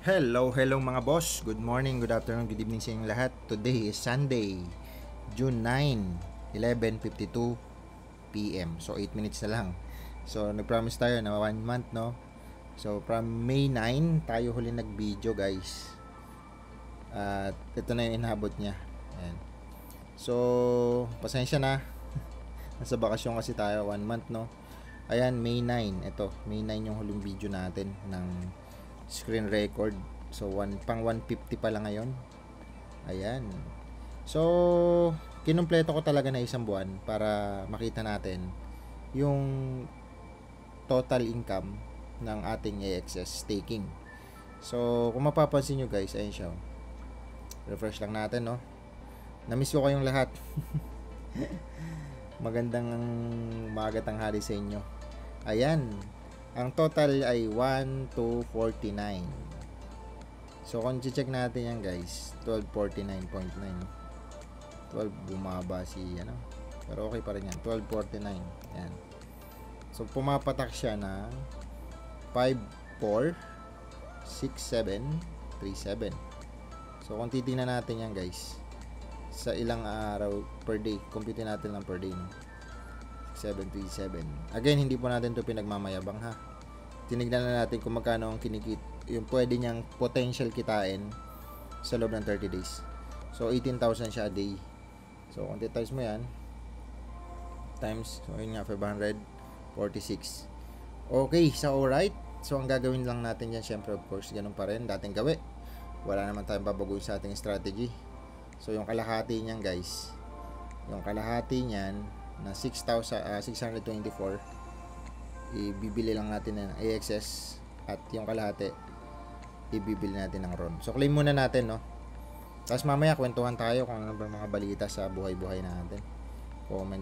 Hello mga boss. Good morning, good afternoon, good evening sa inyong lahat. Today is Sunday, June 9, 11:52 PM. So 8 minutes na lang. So nag-promise tayo na 1 month, no? So from May 9 tayo huli nag-video, guys. At ito na yung inabot niya. Ayan. So pasensya na. Nasa bakasyon kasi tayo, 1 month, no? Ayan, May 9. Ito, May 9 yung huling video natin ng screen record. So pang 150 pa lang ngayon. Ayan. So kinumpleto ko talaga na isang buwan para makita natin yung total income ng ating AXS staking. So kung mapapansin nyo, guys, ayun siya. Refresh lang natin, no? Namiss ko kayong lahat. Magandang umaga, tanghali sa inyo. Ayan. Ang total ay 1,249. So kung check natin yan, guys, 1249.9. 12 bumaba si ano. Pero okay pa rin yan. 1249. Yan. So pumapatak siya na 546737. So kung titingnan natin yan, guys, sa ilang araw per day, compute natin lang per day, no? 737. Again, hindi po natin to pinagmamayabang, ha. Tinignan na natin kung magkano ang kinikit, yung pwede niyang potential kitain sa loob ng 30 days. So 18,000 siya a day. So kung times mo yan times, so yun nga, 546. Okay, so alright. So ang gagawin lang natin yan, syempre, of course, ganun pa rin dating gawin. Wala naman tayong babaguhin sa ating strategy. So yung kalahati niyan, guys, yung kalahati niyan na 6,624, ibibili lang natin ng AXS, at yung kalahati ibibili natin ng RON. So claim muna natin, no? Tapos mamaya kwentuhan tayo kung ano ba mga balita sa buhay-buhay natin. Comment.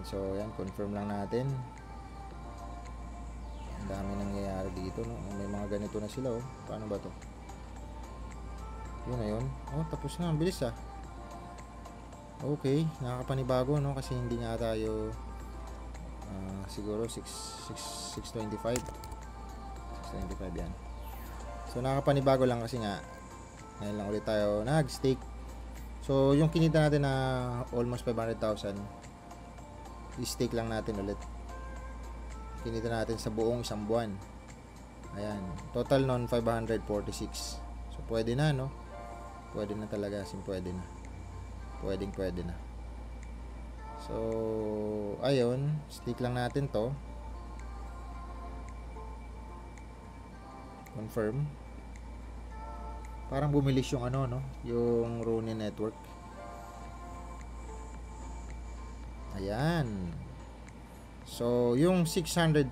So yan, confirm lang natin. Ang dami nangyayari dito, no? May mga ganito na sila, oh. Paano ba to? Yun na yun. Oh, tapos na. Ang bilis, ah. Okay, nakakapanibago, no? Kasi hindi nga tayo siguro 625 yan. So nakakapanibago lang kasi nga ngayon lang ulit tayo nag-stake. So yung kinita natin na almost 500,000, i-stake lang natin ulit. Kinita natin sa buong isang buwan. Ayan, total non 546. So pwede na, no? Pwede na talaga, pwede na. Pwede na. So, ayun, stick lang natin to. Confirm. Parang bumilis yung ano, no? Yung Ronin network. Ayan. So, yung 625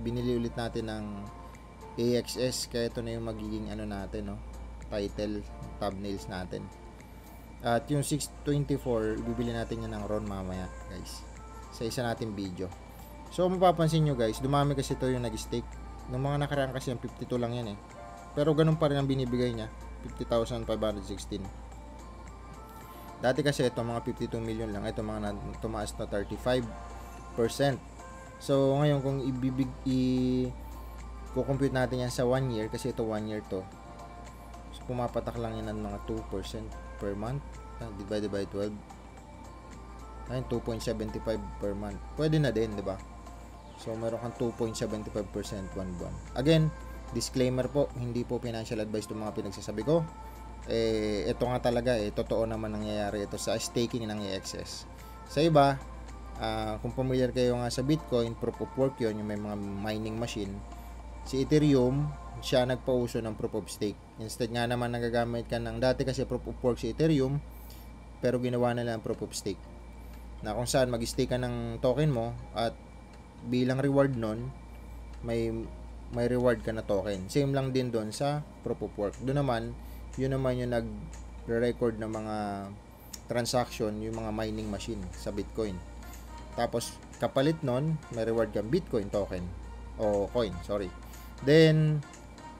binili ulit natin ng AXS, kaya ito na yung magiging ano natin, no? Title, thumbnails natin. At yung 624, ibibili natin yan ng RON mamaya, guys, sa isa nating video. So mapapansin nyo, guys, dumami kasi ito yung nag-stake. Nung mga nakaraan kasi yung 52 lang yan, eh. Pero ganun pa rin ang binibigay niya, 50,516. Dati kasi ito mga 52 million lang, ito mga tumaas na 35%. So ngayon kung i-compute natin yan sa 1 year, kasi ito 1 year to, so pumapatak lang yan ng mga 2% per month, divided by 12. Ayun, 2.75 per month. Pwede na din, di ba? So meron kang 2.75% one buwan. Again, disclaimer po, hindi po financial advice itong mga pinagsasabi ko. Ito nga talaga, totoo naman nangyayari ito sa staking ng AXS. Sa iba, kung familiar kayo nga sa Bitcoin, proof of work yun, yung may mga mining machine. Si Ethereum, siya nagpauso ng proof of stake. Instead nga naman nagagamit ka ng, dati kasi proof of work si Ethereum, pero ginawa na lang proof of stake, na kung saan mag-stake ka ng token mo, at bilang reward nun, may reward ka na token. Same lang din doon sa proof of work. Doon naman, yun naman yung nag-record ng mga transaction, yung mga mining machine sa Bitcoin. Tapos kapalit nun, may reward kang Bitcoin token o coin, sorry. Then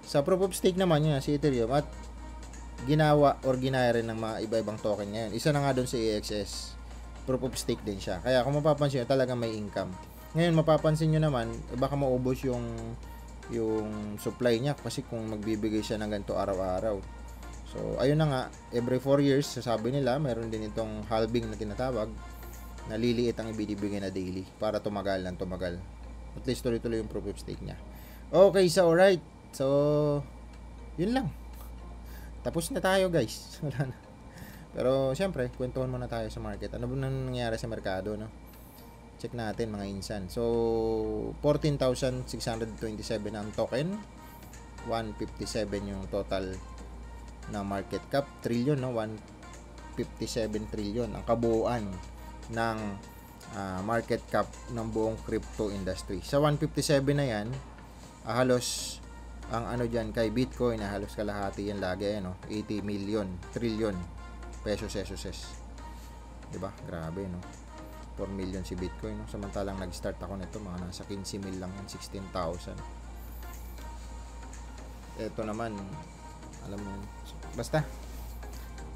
sa proof of stake naman yun si Ethereum, at ginawa or ginaya rin ng mga iba-ibang token ngayon. Isa na nga doon si AXS, proof of stake din siya. Kaya kung mapapansin nyo, talaga may income. Ngayon mapapansin nyo naman, baka maubos yung yung supply niya kasi kung magbibigay siya ng ganito araw-araw. So, ayun na nga, every 4 years, sasabi nila, meron din itong halving na tinatawag, na liliit ang ibibigay na daily para tumagal ng tumagal. At least tuloy-tuloy yung proof of stake niya. Okay, so alright. So, yun lang. Tapos na tayo, guys. Wala na. Pero, syempre, kwentuhan muna tayo sa market. Ano ba nangyayari sa merkado, no? Check natin, mga insan. So, 14,627 ang token. 157 yung total na market cap, trillion, no? 157 trillion ang kabuuan ng market cap ng buong crypto industry. Sa 157 na yan, halos ang ano dyan kay Bitcoin, halos kalahati yan lagi, no? 80 million, trillion pesos, diba? Grabe, no? 4 million si Bitcoin, no? Samantalang nag-start ako nito, mga nasa 15 mil lang, 16,000. Ito naman, alam mo, basta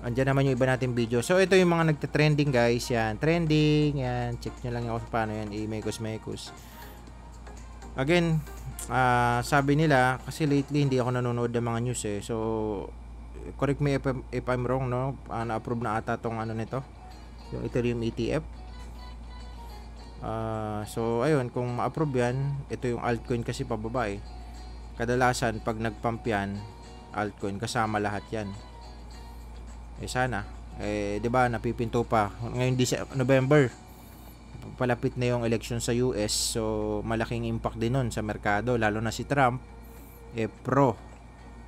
andyan naman yung iba nating video. So ito yung mga nagte-trending, guys. Yan, trending, yan, check nyo lang ako sa paano yan, i-mekos. Again, sabi nila, kasi lately hindi ako nanonood ng mga news eh. So correct me if I'm wrong, no? Na-approve na ata tong ano nito, yung Ethereum ETF. So ayun, kung ma-approve yan, ito yung altcoin kasi pababa eh. Kadalasan pag nag-pump yan, altcoin kasama lahat yan. Sana 'di ba napipinto pa ngayon November, palapit na yung election sa US, so malaking impact din nun sa merkado, lalo na si Trump pro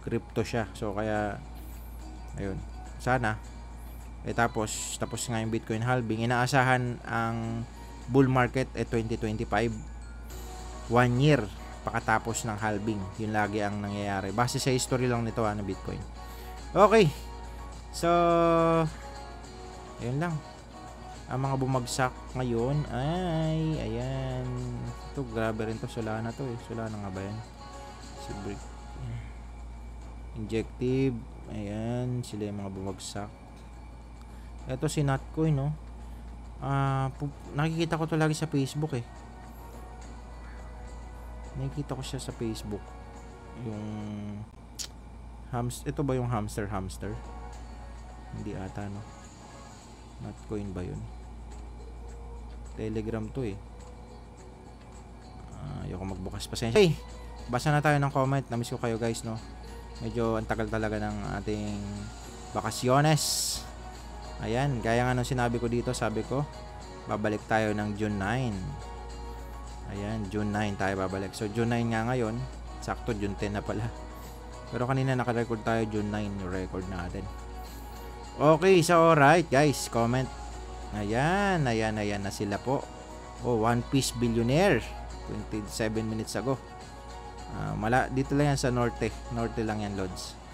crypto siya, so kaya ayun, sana tapos nga yung Bitcoin halving. Inaasahan ang bull market 2025, 1 year pakatapos ng halving. Yun lagi ang nangyayari base sa history lang nito ng Bitcoin. Okay, so ayun lang ang mga bumagsak ngayon ay ayan, ito grabe rin to, Solana to eh. Solana nga ba yan? Si Brick Injective, ayan sila yung mga bumagsak. Ito si Notcoin, no? Nakikita ko to lagi sa Facebook eh. Nakikita ko siya sa Facebook. Yung ito ba yung hamster? Hindi ata, no? Notcoin ba yun? Telegram to eh. Ayoko magbukas, pasensya. Hey, basa na tayo ng comment. Namiss ko kayo, guys, no? Medyo ang tagal talaga ng ating bakasyones. Ayan, gaya nga nung sinabi ko dito, sabi ko babalik tayo ng June 9. Ayan, June 9 tayo babalik. So June 9 nga ngayon, sakto June 10 na pala. Pero kanina naka-record tayo June 9 yung record natin. Okay, so alright guys, comment. Ayan na sila po. Oh, One Piece Billionaire 27 minutes ago. Dito lang yan sa norte lang yan, Lods.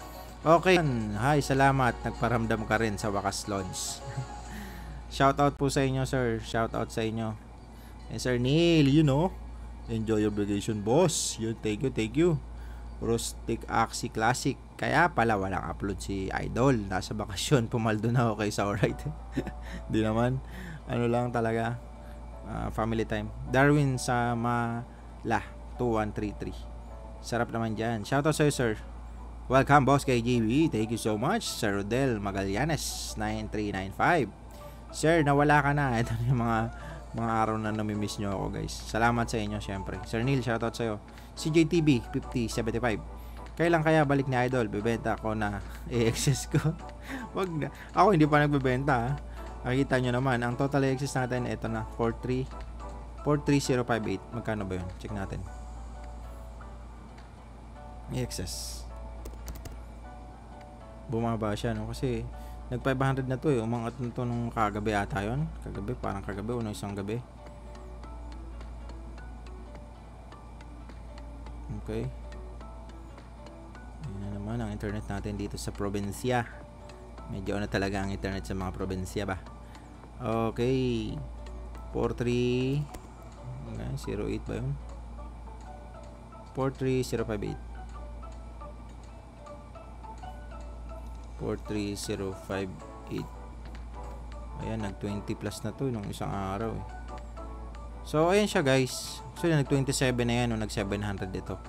Okay, hi, salamat, nagparamdam ka rin sa wakas, Lods. Shoutout po sa inyo, sir. Shoutout sa inyo. And Sir Neil, you know, enjoy your vacation, boss. Thank you. Rustic Axie Classic. Kaya pala walang upload si Idol. Nasa bakasyon, pumaldo na ako kay Saurite. Di naman. Ano lang talaga. Family time. Darwin Samala 2133. Sarap naman dyan. Shoutout sa'yo, sir. Welcome, boss, kay JB. Thank you so much. Sir Rodel Magallanes 9395. Sir, nawala ka na. Ito yung mga araw na namimiss nyo ako, guys. Salamat sa inyo, syempre. Sir Neil, shoutout sa'yo. CJTB 5075. Kailan kaya balik ni Idol? Bebenta ako na AXS ko. Wag na. Ako hindi pa nagbebenta, ha. Nakikita nyo naman, ang total AXS natin, ito na, 43058. Magkano ba yun? Check natin. AXS. Bumaba siya, no? Kasi nag 500 na to eh. Umangat na to nung kagabi ata yun. Parang kagabi o isang gabi. Okay. Ayan na naman ang internet natin dito sa probinsya. Medyo ano talaga ang internet sa mga probinsya ba. Okay. 4308 ba yun? 43058. 43058. Ayan, nag 20 plus na to nung isang araw eh. So ayan siya, guys. So nag 27 na yan nung nag 700 ito.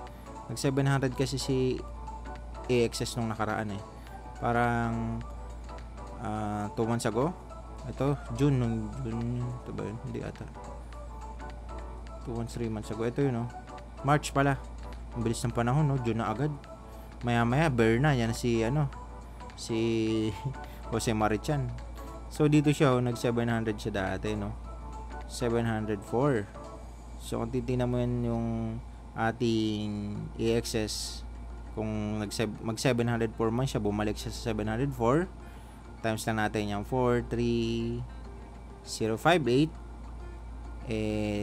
Nag 700 kasi si AXS nung nakaraan eh. Parang 2 months ago. Ito, June. Ito ba yun? Hindi ata. 2 months, 3 months ago. Ito yun, March pala. Ang bilis ng panahon, June na agad. Maya-maya, bear na. Yan si Jose Marichan. So, dito siya, nag 700 siya dati, 704. So, kung titignan mo yan yung ating AXS, kung mag 704 man siya, bumalik siya sa 704, times lang natin yung 43058,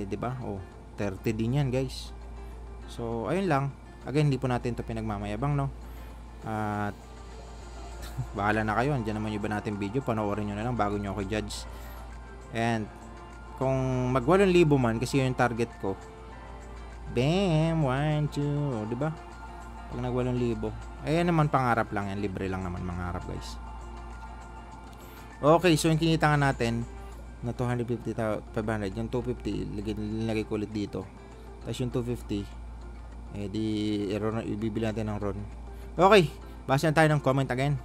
di ba? 30 din yan, guys. So, ayun lang. Again, hindi po natin to pinagmamayabang, at bahala na kayo. Andiyan naman yung iba natin video, panoorin nyo na lang bago nyo ako judge. And kung mag 8,000 man, kasi yun yung target ko, bam, 1, 2, di ba? Pag nag 8,000, ayan naman, pangarap lang yan, libre lang naman mangarap, guys. Okay, so yung kinita nga natin na 250,500, yung 250 lagay ko ulit dito, tapos yung 250 ibibili natin ng RON. Okay, basa na tayo ng comment again.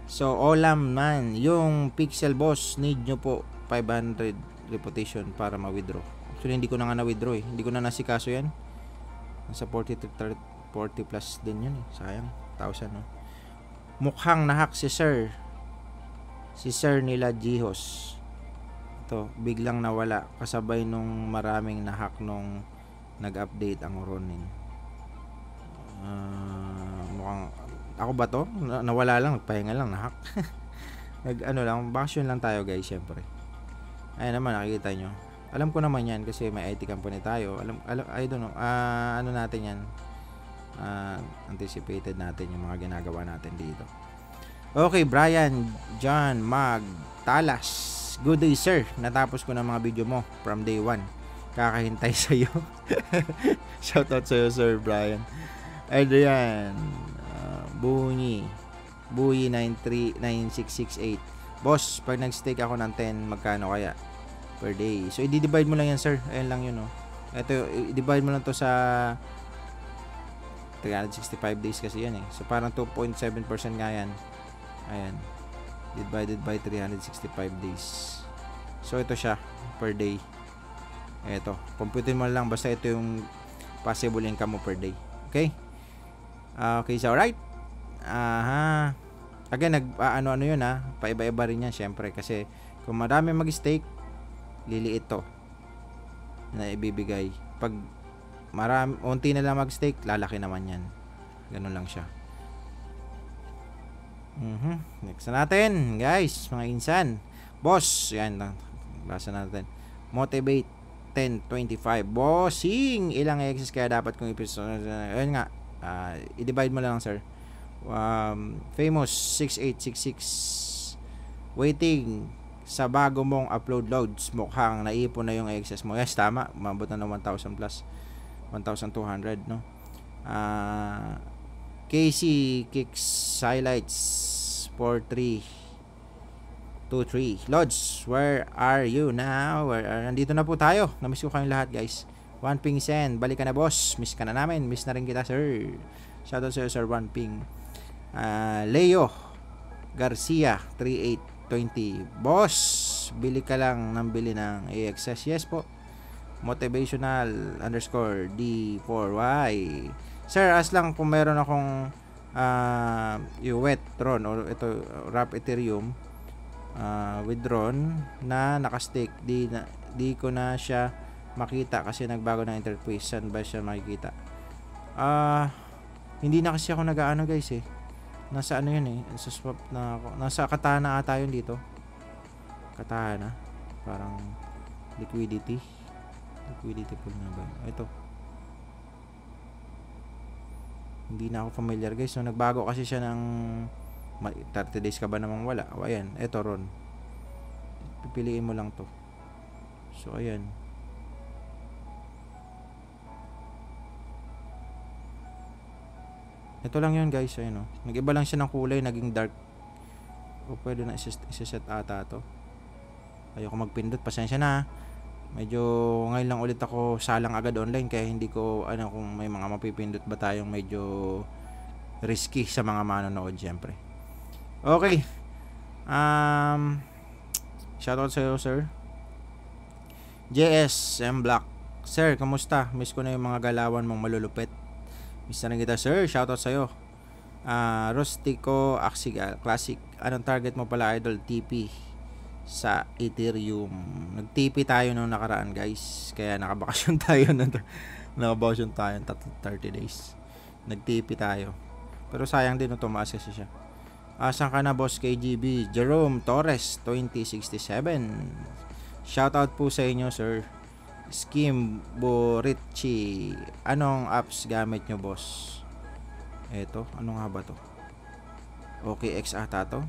So, Olam man, yung Pixel Boss, need nyo po 500 reputation para ma-withdraw. Actually, hindi ko na nga na-withdraw eh. Hindi ko na nasikaso yan. Nasa 40 plus din yun eh. Sayang, 1,000 Mukhang nahack si Sir nila Jihos. Ito, biglang nawala. Kasabay nung maraming nahack nung nag-update ang Ronin. Mukhang ako ba to? Nawala lang, nagpahinga lang, nahack. Lang, bakasyon lang tayo, guys, syempre. Ayan naman, nakikita nyo. Alam ko naman yan kasi may IT company tayo. I don't know. Ano natin yan? Anticipated natin yung mga ginagawa natin dito. Okay, Brian John Magtalas. Good day, sir. Natapos ko na mga video mo from day 1. Kakahintay sa'yo. Shoutout sa'yo, Sir Brian. Adrian Buyi 939668. Boss, pag nag-stake ako ng 10, magkano kaya per day? So, i-divide mo lang yan, sir. Ayan lang yun, Ito, i-divide mo lang to sa 365 days kasi yan eh. So, parang 2.7% nga yan. Ayan. Divided by 365 days. So, ito siya per day. Ito. Computin mo lang. Basta ito yung possible income mo per day. Okay? Okay, so alright. Again, ano yun paiba-iba rin yan syempre kasi kung marami mag-stake, liliit to na ibibigay. Pag unti na lang mag-stake, lalaki naman yan. Ganun lang siya. Next na natin, guys, mga insan. Boss, yan lang. Basa natin. Motivate 1025. Bossing, ilang exes kaya dapat kong episode? Ayun nga. I-divide mo lang, sir. Famous 6866 waiting sa bago mong upload loads. Mukhang naipon na yung excess mo. Yes, tama. Mabot na ng 1,000 plus 1,200, Casey Kicks Highlights 4323. Lods, where are you now? Nandito na po tayo. Namiss ko kayong lahat, guys. One Ping Sen, balik ka na, boss. Miss ka na namin. Miss na rin kita, sir. Shoutout sa'yo, sir One Ping. Leo Garcia 3820. Boss, bili ka lang ng bili ng AXS. Yes po. Motivational _ D4Y. Sir, as lang kung meron akong wet Tron or ito wrap Ethereum with Tron na nakastake, di ko na siya makita kasi nagbago na interface. Saan ba siya makikita? Hindi na kasi ako nag-aano, guys, nasa ano yun sa swap na ako, nasa Katana ata yun dito. Katana, parang liquidity pool na ba ito? Hindi na ako familiar, guys. So nagbago kasi siya ng 30 days ka ba namang wala. O ayan, ito Ron, pipiliin mo lang to. So ayan, ito lang yun, guys. Ayun, nag-iba lang siya ng kulay, naging dark. O pwede na isa-set ata to. Ayoko magpindot, pasensya na. Medyo ngayon lang ulit ako salang agad online, kaya hindi ko ano kung may mga mapipindot ba tayong medyo risky sa mga manonood syempre. Okay. Shoutout sa iyo, sir. JS M Black. Sir, kamusta? Miss ko na yung mga galawan mong malulupit. Miss na kita, sir. Shoutout sa iyo. Rustico Axigal Classic. Anong target mo pala, idol? TP sa Ethereum. Nag-TP tayo nung nakaraan, guys. Kaya nakabakasyon tayo nakabakasyon tayo 30 days. Nag-TP tayo. Pero sayang din, tumaas kasi siya. Asan ka na, boss KGB? Jerome Torres 2067. Shoutout po sa inyo, sir. Skim Borichi. Anong apps gamit nyo, boss? Eto, ano nga ba to? OKX ata to?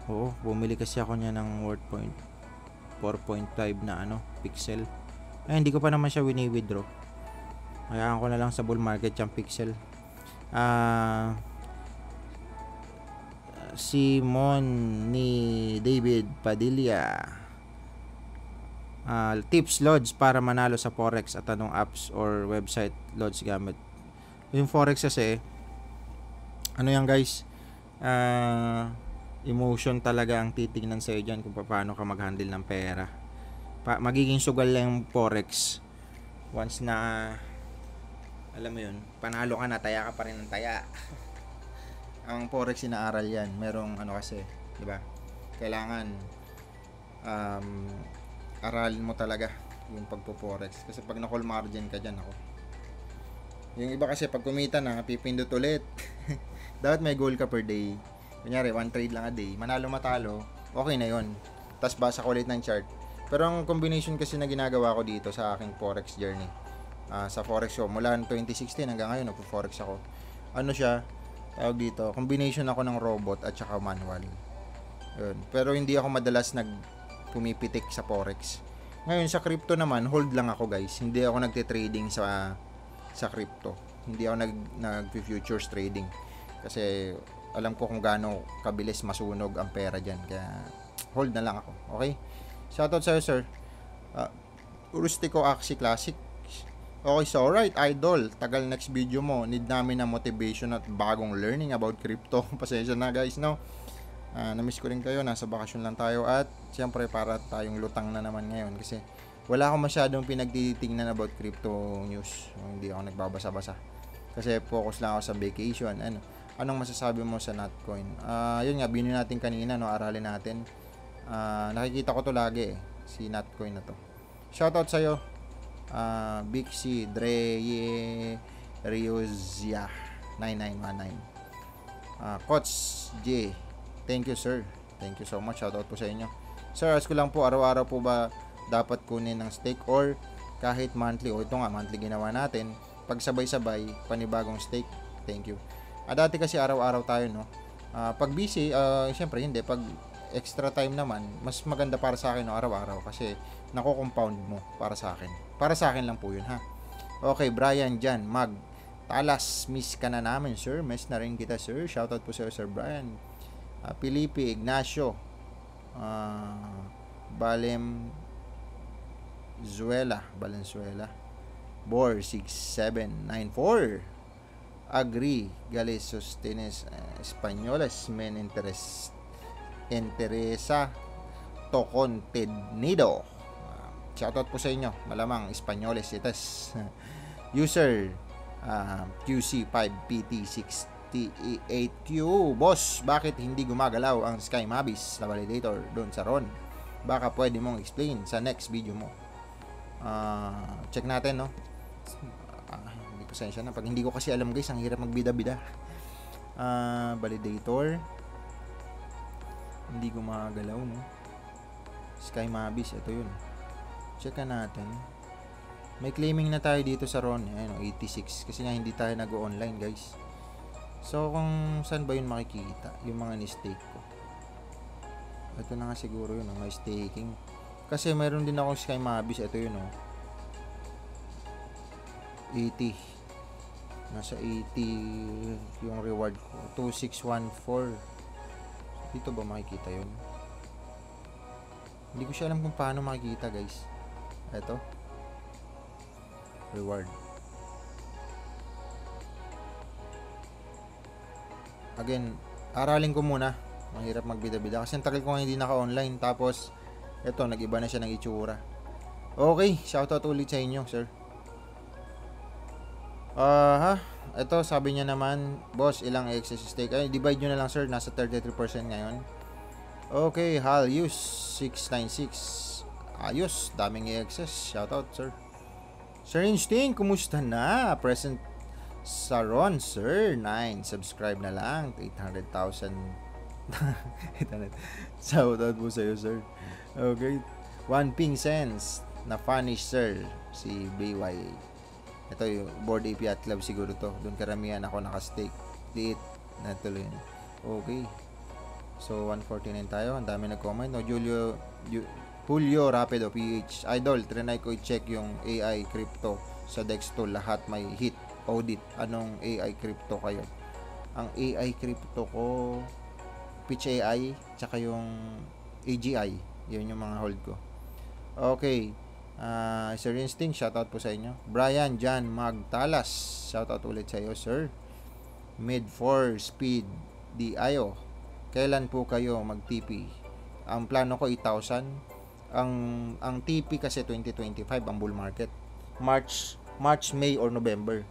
Oo, bumili kasi ako niya ng worth 4.5 na pixel. Ay, hindi ko pa naman siya wini-withdraw. Hayaan ko na lang sa bull market yung pixel. Simon ni David Padilla. Tips Lods para manalo sa Forex at anong apps or website Lods gamit. Yung Forex kasi, ano yan guys, emotion talaga ang titignan sa'yo dyan kung paano ka mag-handle ng pera. Magiging sugal lang yung Forex once na, alam mo yun, panalo ka na, taya ka pa rin ng taya. Ang Forex inaaral yan, merong kasi, diba? Kailangan aralin mo talaga yung pagpo-Forex. Kasi pag na-call margin ka dyan, yung iba kasi pag kumita na, pipindot ulit. Dapat may goal ka per day. Kunyari, 1 trade lang a day. Manalo matalo, okay na yon. Tapos basa ko ulit ng chart. Pero ang combination kasi na ginagawa ko dito sa aking Forex journey, sa Forex ko, mula 2016 hanggang ngayon, nagpo-Forex ako. Ano siya, tawag dito, combination ako ng robot at saka manual. Yun. Pero hindi ako madalas pumipitik sa Forex. Ngayon, sa crypto naman, hold lang ako guys. Hindi ako nagte-trading sa crypto. Hindi ako nag-futures trading. Kasi alam ko kung gaano kabilis masunog ang pera dyan. Kaya hold na lang ako. Okay? Shoutout sa'yo, sir. Rustico Axie Classic. Okay, so alright, idol. Tagal next video mo. Need namin ng motivation at bagong learning about crypto. Pasensya na guys, no? Na-miss ko rin kayo. Nasa bakasyon lang tayo. At siyempre para tayong lutang na naman ngayon. Kasi wala akong masyadong pinagtitingnan about crypto news. Hindi ako nagbabasa-basa. Kasi focus lang ako sa vacation. Anong masasabi mo sa Notcoin? Yun nga, binili natin kanina, no? Aralin natin. Nakikita ko to lagi si Notcoin na to. Shoutout sa'yo. Bixi Dreye Riozia 9919. Coach J. Thank you, sir. Thank you so much. Shoutout po sa inyo. Sir, ask ko lang po, araw-araw po ba dapat kunin ng stake or kahit monthly? O ito nga, monthly ginawa natin. Pag sabay-sabay, panibagong stake. Thank you. Dati kasi araw-araw tayo, no? Pag busy, syempre hindi. Pag extra time naman, mas maganda para sa akin, no, araw-araw. Kasi nako-compound mo para sa akin. Para sa akin lang po yun, ha? Okay, Brian Jan, Talas, miss ka na namin, sir. Miss na rin kita, sir. Shoutout po sa Sir Brian. Felipe Ignacio. Valenzuela. Bor 6794. Agri Galesostenes Españoles men interesa to contenido. Shoutout po sa inyo. Malamang Españoles itas. User QC5PT68Q. Boss, bakit hindi gumagalaw ang Sky Mabis na validator doon sa RON? Baka pwede mong explain sa next video mo. Check natin, no? Hindi pasensya na. Pag hindi ko kasi alam guys, ang hirap magbida-bida. Validator. Hindi gumagalaw, no? Sky Mabis, ito yun. Check natin. May claiming na tayo dito sa RON. Ayan, 86. Kasi nga hindi tayo nag-online, guys. So, kung saan ba yun makikita? Yung mga ni-stake ko. Ito na nga siguro yun, may staking. Kasi mayroon din akong Sky Mabis. Ito yun, 80. Nasa 80 yung reward ko. 2614. Dito ba makikita yun? Hindi ko siya alam kung paano makikita, guys. Ito. Reward. Again, aralin ko muna. Mahirap magbida-bida kasi ang tagal ko nga hindi naka-online. Tapos, ito, nag-iba na siya ng itsura. Okay, shoutout ulit sa inyo, sir. Ito, sabi niya naman, boss, ilang excess stake? Ay, divide nyo na lang, sir. Nasa 33% ngayon. Okay, Hal use 696. Ayos, daming excess. Shoutout, sir. Sir Instinct, kumusta na? Present Saron, sir. 9. Subscribe na lang. 800,000. Shoutout po sa'yo, sir. Okay. 1 ping cents. Na-funish, sir. Si BY. Ito yung Board AP at Club siguro to. Doon karamihan ako nakastake. Liit. Natuloy na. Okay. So, 149 tayo. Ang dami nag-comment. No, Julio Rapido PH. Idol, trinay ko i-check yung AI crypto sa Dexto. Lahat may hit. Audit. Anong AI crypto kayo? Ang AI crypto ko, Pitch AI, tsaka yung AGI. Yun yung mga hold ko. Okay. Sir Instinct, shoutout po sa inyo. Brian Jan Magtalas, shoutout ulit sa iyo, sir. Mid 4 Speed DIO. Kailan po kayo mag-TP? Ang plano ko 8,000. Ang TP kasi 2025 ang bull market. March, May or November.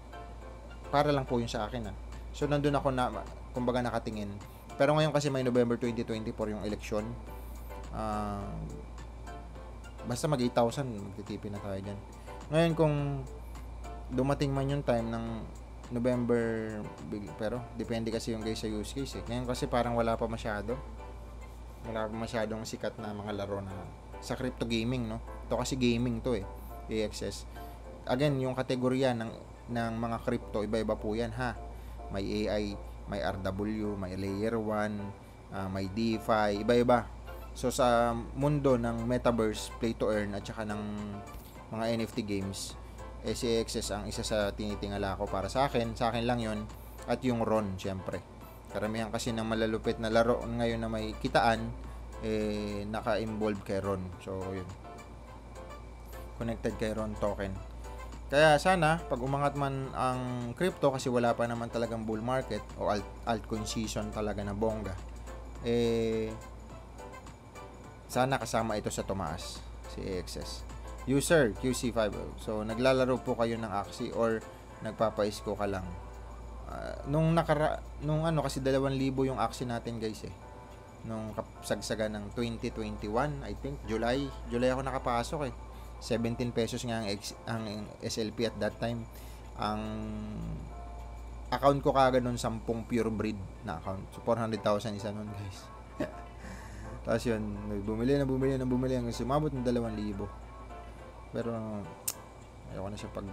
Para lang po yun sa akin. So nandun ako na kumbaga nakatingin. Pero ngayon kasi may November 2024 yung election. Basta mag 8,000 magtitipi na tayo dyan. Ngayon kung dumating man yung time ng November, pero depende kasi yung guys sa use case. Ngayon kasi parang wala pa masyadong sikat na mga laro na sa crypto gaming, no? Ito kasi gaming to AXS. Again, yung kategorya ng mga crypto, iba-iba po yan, ha. May AI, may RW, may layer 1, may DeFi, iba-iba. So sa mundo ng metaverse, play to earn at saka ng mga NFT games, si AXS ang isa sa tinitingala ko para sa akin lang yon. At yung RON, syempre. Karamihan kasi ng malalupit na laro ngayon na may kitaan, naka-involve kay RON. So yun, connected kay RON token. Kaya sana pag umangat man ang crypto, kasi wala pa naman talagang bull market o altcoin season talaga na bongga, sana kasama ito sa tumaas, si AXS. User QC5. So naglalaro po kayo ng Axie or nagpapa-ISCO ka lang? Nung kasi 2,000 yung Axie natin, guys, nung kapsagsaga ng 2021, I think July ako nakapasok 17 pesos nga ang SLP at that time. Ang account ko kagad nun 10 pure breed na account. So 400,000 isa nun, guys. Tapos yun, bumili hanggang sumabot ng 2,000. Pero ayoko na siya pag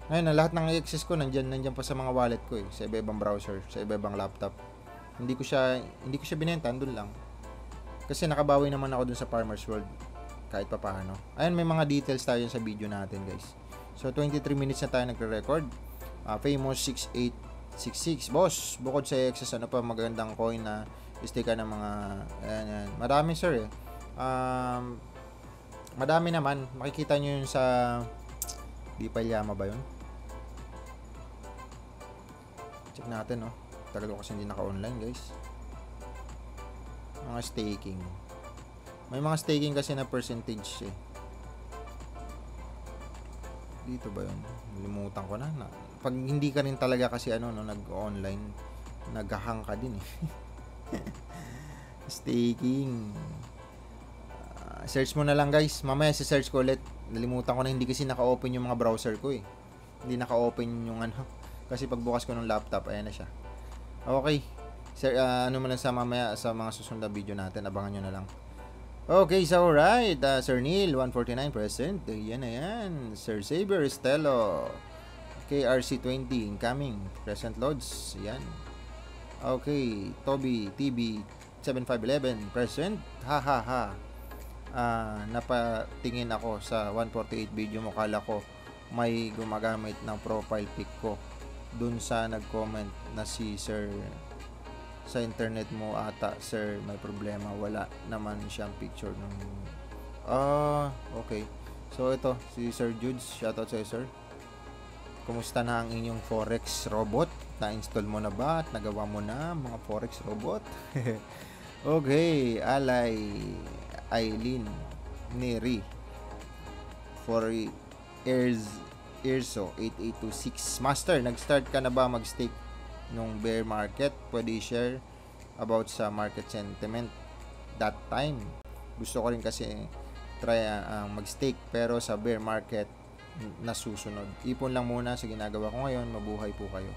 Ngayon, lahat ng access ko nandyan pa sa mga wallet ko sa iba-ibang browser, sa iba-ibang laptop. Hindi ko siya binenta, andun lang. Kasi nakabawi naman ako dun sa Farmers World kahit pa paano. Ayun, may mga details tayo sa video natin, guys. So 23 minutes na tayo nagre-record. Famous 6866. Boss, bukod sa access, ano pa magandang coin na stake ka ng mga ayan. Marami, sir madami naman. Makikita nyo yun sa DeFi Llama ba yun? Check natin, tagal ko kasi hindi naka-online, guys. Mga staking. May mga staking kasi na percentage Dito ba yun? Limutan ko na. Pag hindi ka rin talaga kasi nag-online, naghahang ka din Staking. Search mo na lang, guys. Mamaya search ko ulit. Nalimutan ko na, hindi kasi naka-open yung mga browser ko Hindi naka-open yung kasi pagbukas ko ng laptop, ayan na siya. Okay. Sir, mo lang sa mamaya sa mga susunod na video natin. Abangan nyo na lang. Okay, so alright. Sir Neil, 149%. Yan na yan. Sir Saber Estelo. KRC20, incoming. Present loads. Yan. Okay. Toby, TB, 7511%. Ha. Napatingin ako sa 148 video mo, kala ko may gumagamit ng profile pic ko dun sa nag-comment na si sir sa internet mo ata, sir, may problema. Wala naman siyang picture ng Okay. So, ito, si Sir Judes. Shoutout sa'yo, sir. Kumusta na ang inyong Forex robot? Na-install mo na ba? At nagawa mo na mga Forex robot? Okay. Aileen Neri. For Erso 8826. Master, nag-start ka na ba mag-stake nung bear market? Pwede i-share about sa market sentiment that time. Gusto ko rin kasi try mag-stake pero sa bear market nasusunod. Ipon lang muna sa ginagawa ko ngayon. Mabuhay po kayo.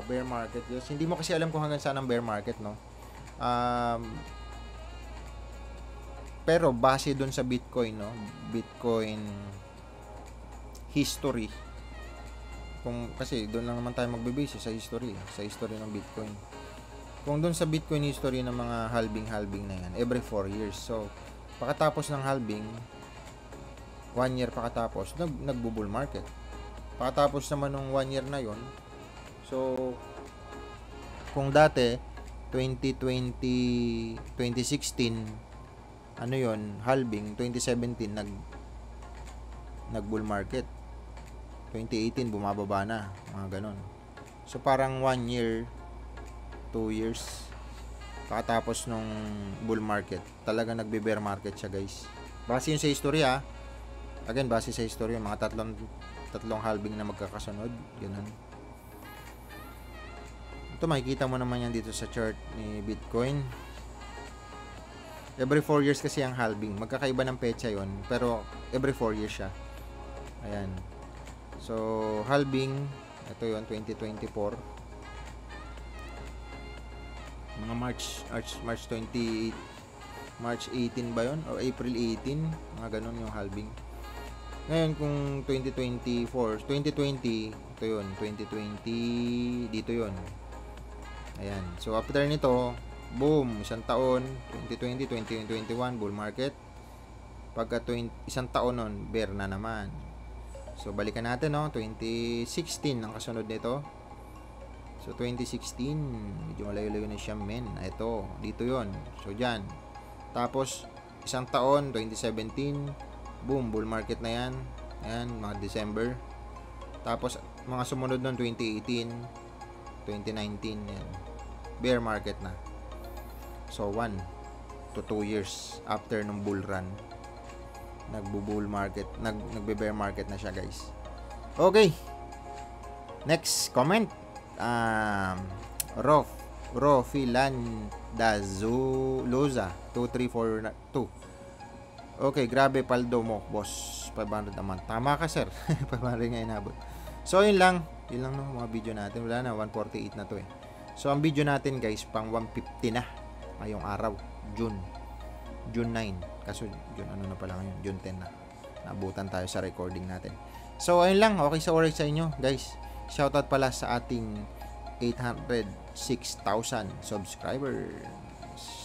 Bear market, yes. Hindi mo kasi alam kung hanggang saan ang bear market, no? Pero base doon sa Bitcoin, no? Bitcoin history. Kasi doon lang naman tayo magbe-base sa history ng Bitcoin. Kung doon sa Bitcoin history ng mga halving na yan, every 4 years. So, pakatapos ng halving, 1 year pakatapos, nagbo-bull market. Pakatapos naman ng 1 year na yon, so, kung dati, 2016, ano yon, halving, 2017, nag-bull market. 2018, bumababa na, mga ganon. So, parang 1 year, 2 years pakatapos nung bull market, talaga nagbe-bear market siya, guys. Base yun sa history, again, base sa history, mga tatlong halving na magkakasunod, ganun. Ito, makikita mo naman yan dito sa chart ni Bitcoin. Every 4 years kasi ang halving, magkakaiba ng petsa yon, pero every 4 years siya. Ayan. So, halving, ito yon, 2024. Mga March 18 ba yon? O April 18, mga ganun yung halving. Ngayon, kung 2024, 2020, ito yun, 2020, dito yun. Ayan. So, after nito, boom, isang taon, 2020, 2021, bull market. Pagka isang taon nun, bear na naman. So, balikan natin, no? 2016 ang kasunod nito. So, 2016, medyo malayo-layo na siya, men. Ito, dito yon. So, dyan. Tapos, isang taon, 2017, boom, bull market na yan. Ayan, mga December. Tapos, mga sumunod nun, 2018, 2019, yan. Bear market na. So, 1 to 2 years after nung bull run, nagbo-bull market, nagbe-bear market na siya, guys. Okay. Next comment. Rofilandazuloza 2342. Okay, grabe paldo mo, boss. 500 naman. Tama ka, sir. 500 nga inabot. So, yun lang. Yun lang, no, mga video natin. Wala na, 148 na to eh. So, ang video natin, guys, pang 150 na ngayong araw. June 9. Kaso, June ano na pala ngayon? June 10 na. Naabutan tayo sa recording natin. So, ayun lang. Okay sa oras sa inyo, guys. Shoutout pala sa ating 806,000 subscribers.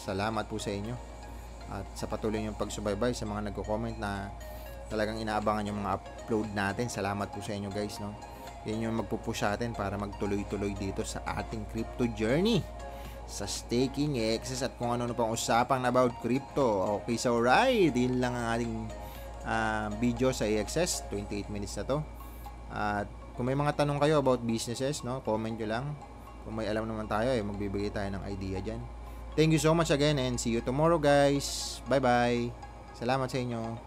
Salamat po sa inyo. At sa patuloy niyong pagsubaybay sa mga nagko-comment na talagang inaabangan yung mga upload natin. Salamat po sa inyo, guys, no? Yan yung magpupush natin para magtuloy-tuloy dito sa ating crypto journey. Sa staking, excess at kung ano pang usapang about crypto. Okay, so right. Yun lang ang ating video sa AXS. 28 minutes na to. At kung may mga tanong kayo about businesses, no, comment nyo lang. Kung may alam naman tayo, magbibigay tayo ng idea dyan. Thank you so much again and see you tomorrow, guys. Bye-bye. Salamat sa inyo.